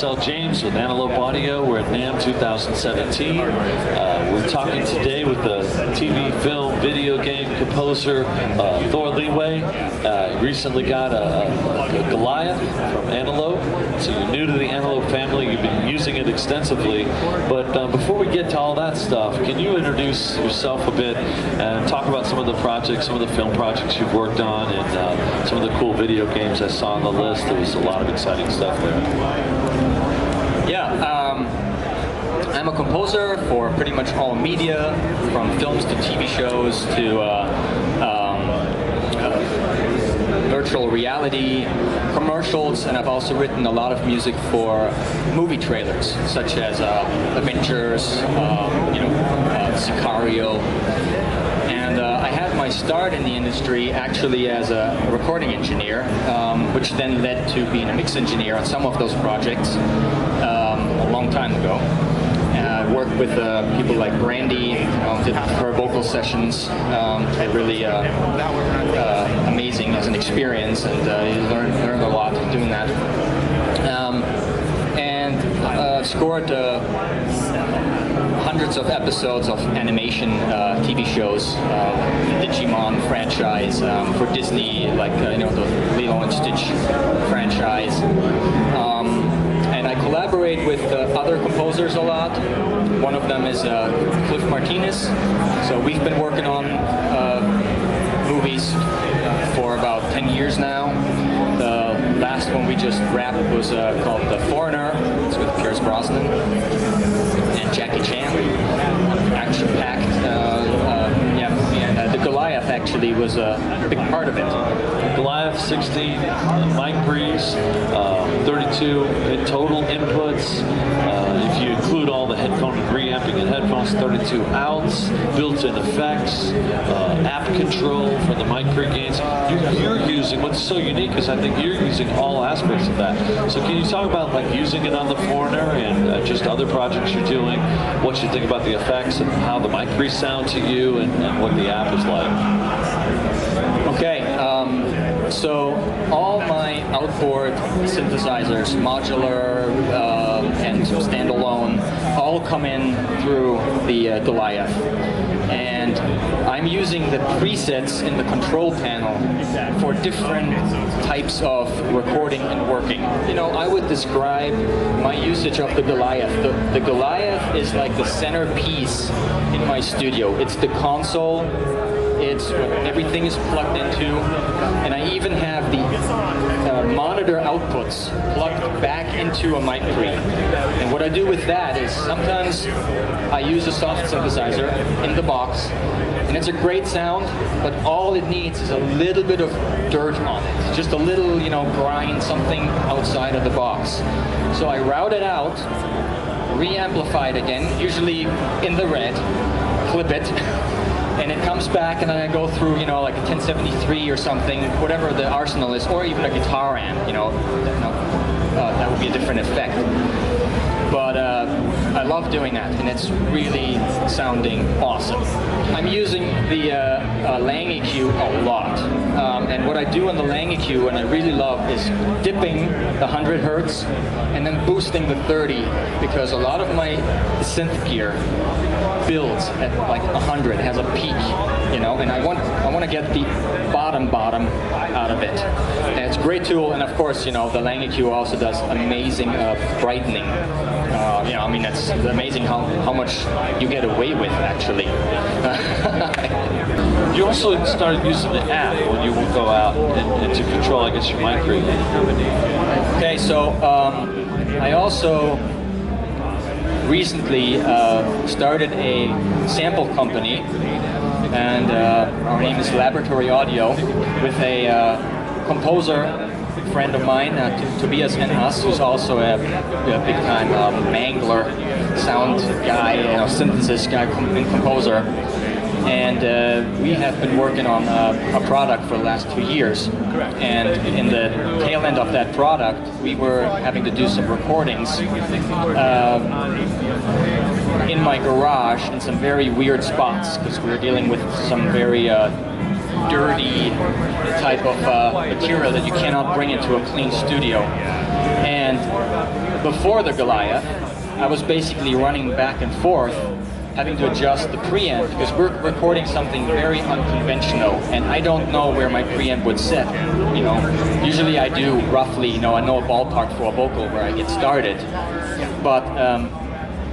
Marcel James with Antelope Audio. We're at NAMM 2017. We're talking today with the TV, film, video game composer Thorsten Laewe. He recently got a Goliath from Antelope. So you're new to the Antelope family. You've been using it extensively. But before we get to all that stuff, can you introduce yourself a bit and talk about some of the projects, some of the film projects you've worked on, and some of the cool video games I saw on the list? There was a lot of exciting stuff there. Yeah, I'm a composer for pretty much all media, from films to TV shows to virtual reality, commercials, and I've also written a lot of music for movie trailers, such as Avengers, Sicario. And I had my start in the industry actually as a recording engineer, which then led to being a mix engineer on some of those projects a long time ago. I worked with people like Brandy, did her vocal sessions. Really amazing as an experience, and you learned a lot doing that. And scored hundreds of episodes of animation TV shows, the Digimon franchise, for Disney, like the Lilo and Stitch franchise. And I collaborate with other composers a lot. One of them is Cliff Martinez. So we've been working on movies for about 10 years now. The last one we just wrapped was called The Foreigner. It's with Pierce Brosnan and Jackie Chan. Action-packed. The Goliath actually was a big part of it. Goliath, 16 mic pre's, 32 in total inputs. If you include all the headphone and preamping and headphones, 32 outs, built-in effects, app control for the mic pre-gains. You're using, what's so unique is I think you're using all aspects of that. So can you talk about like using it on The Foreigner and just other projects you're doing, what you think about the effects and how the mic pre sound to you, and what the app is like? Okay, so all my outboard synthesizers, modular and standalone, all come in through the Goliath. And I'm using the presets in the control panel for different types of recording and working. I would describe my usage of the Goliath. The Goliath is like the centerpiece in my studio. It's the console. It's what everything is plugged into, and I even have the monitor outputs plugged back into a mic pre. And what I do with that is sometimes I use a soft synthesizer in the box, and it's a great sound, but all it needs is a little bit of dirt on it, just a little, grind, something outside of the box. So I route it out, re-amplify it again, usually in the red, clip it. And it comes back, and then I go through, like a 1073 or something, whatever the arsenal is, or even a guitar amp, that would be a different effect. But I love doing that, and it's really sounding awesome. I'm using the Laewe EQ a lot, and what I do on the Laewe EQ, and I really love, is dipping the 100 hertz and then boosting the 30, because a lot of my synth gear builds at like 100, has a peak, and I want to get the bottom out of it. And it's a great tool, and of course, the Laewe EQ also does amazing brightening. It's amazing how much you get away with, actually. You also started using the app when you would go out and to control, I guess, your mic pre. Okay, so I also recently started a sample company, and our name is Laboratory Audio, with a composer friend of mine, Tobias N.Us, who's also a big-time mangler, sound guy, synthesis guy, and composer. And we have been working on a product for the last 2 years. And in the tail end of that product, we were having to do some recordings in my garage in some very weird spots, because we were dealing with some very dirty type of material that you cannot bring into a clean studio. And before the Goliath, I was basically running back and forth, having to adjust the preamp because we're recording something very unconventional, and I don't know where my preamp would set. You know, usually I do roughly. You know, I know a ballpark for a vocal where I get started, but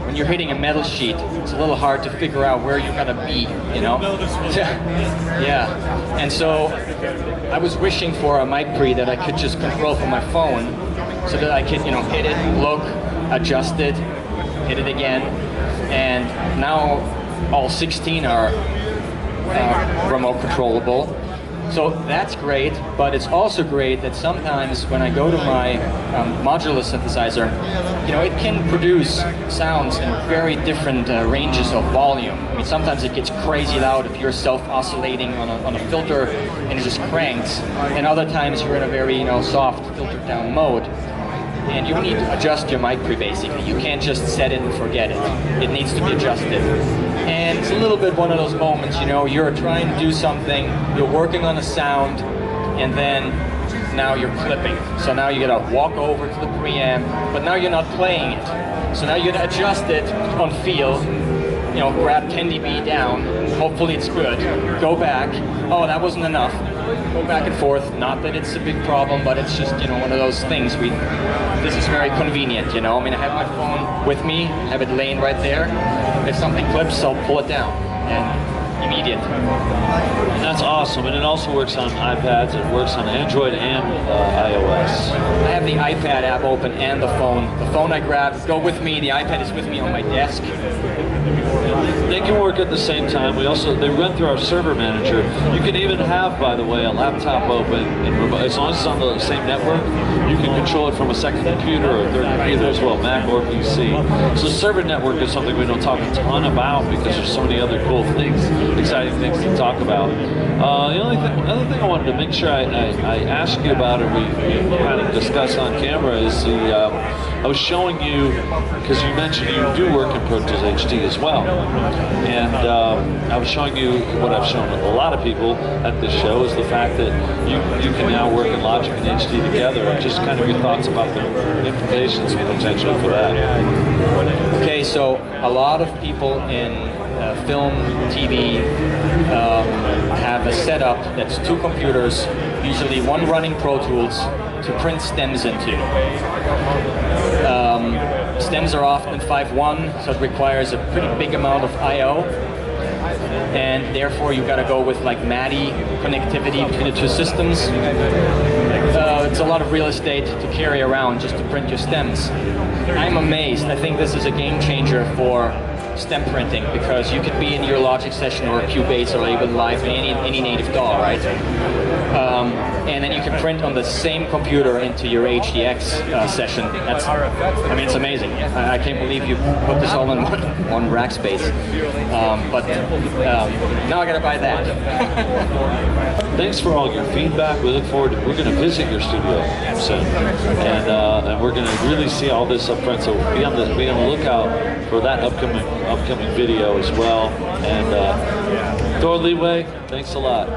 when you're hitting a metal sheet, it's a little hard to figure out where you're gonna be. You know, yeah. And so I was wishing for a mic pre that I could just control from my phone, so that I could, you know, hit it, look, adjust it, hit it again. And now all 16 are remote controllable. So that's great, but it's also great that sometimes when I go to my modular synthesizer, you know, it can produce sounds in very different ranges of volume. I mean, sometimes it gets crazy loud if you're self-oscillating on a filter and it just cranks, and other times you're in a very, you know, soft filtered down mode. And you need to adjust your mic pre basically. You can't just set it and forget it. It needs to be adjusted. And it's a little bit one of those moments, you know, you're trying to do something, you're working on a sound, and then now you're clipping. So now you gotta walk over to the preamp, but now you're not playing it. So now you gotta adjust it on feel, you know, grab 10 dB down, hopefully it's good, go back, oh, that wasn't enough. Go back and forth. Not that it's a big problem, but it's just, you know, one of those things. This is very convenient, you know. I mean, I have my phone with me, have it laying right there. If something clips, I'll pull it down, and immediate. And that's awesome, and it also works on iPads. It works on Android and iOS. I have the iPad app open and the phone. The phone I grabbed, go with me. The iPad is with me on my desk. They can work at the same time. They run through our server manager. You can even have, by the way, a laptop open, and as long as it's on the same network, you can control it from a second computer or a third computer as well, Mac or PC. So server network is something we don't talk a ton about because there's so many other cool things, exciting things to talk about. Another thing I wanted to make sure I asked you about, and we kind of discussed on camera, is I was showing you, because you mentioned you do work in Pro Tools HD as well, and I was showing you what I've shown a lot of people at this show is the fact that you can now work in Logic and HD together, and just kind of your thoughts about the implications potentially for that. Okay, so a lot of people in film, TV have a setup that's two computers, usually one running Pro Tools, to print stems into. Stems are often 5.1, so it requires a pretty big amount of I/O, and therefore you've got to go with like MADI connectivity between the two systems. It's a lot of real estate to carry around just to print your stems. I'm amazed. I think this is a game changer for stem printing, because you could be in your Logic session or Cubase or even live in any native DAW, right? And then you can print on the same computer into your HDX session. I mean, it's amazing. I can't believe you put this all in one rack space. But now I gotta buy that. Thanks for all your feedback. We look forward to, we're going to visit your studio soon, and we're going to really see all this up front. So be on the lookout for that upcoming video as well. And Thorsten Laewe, thanks a lot.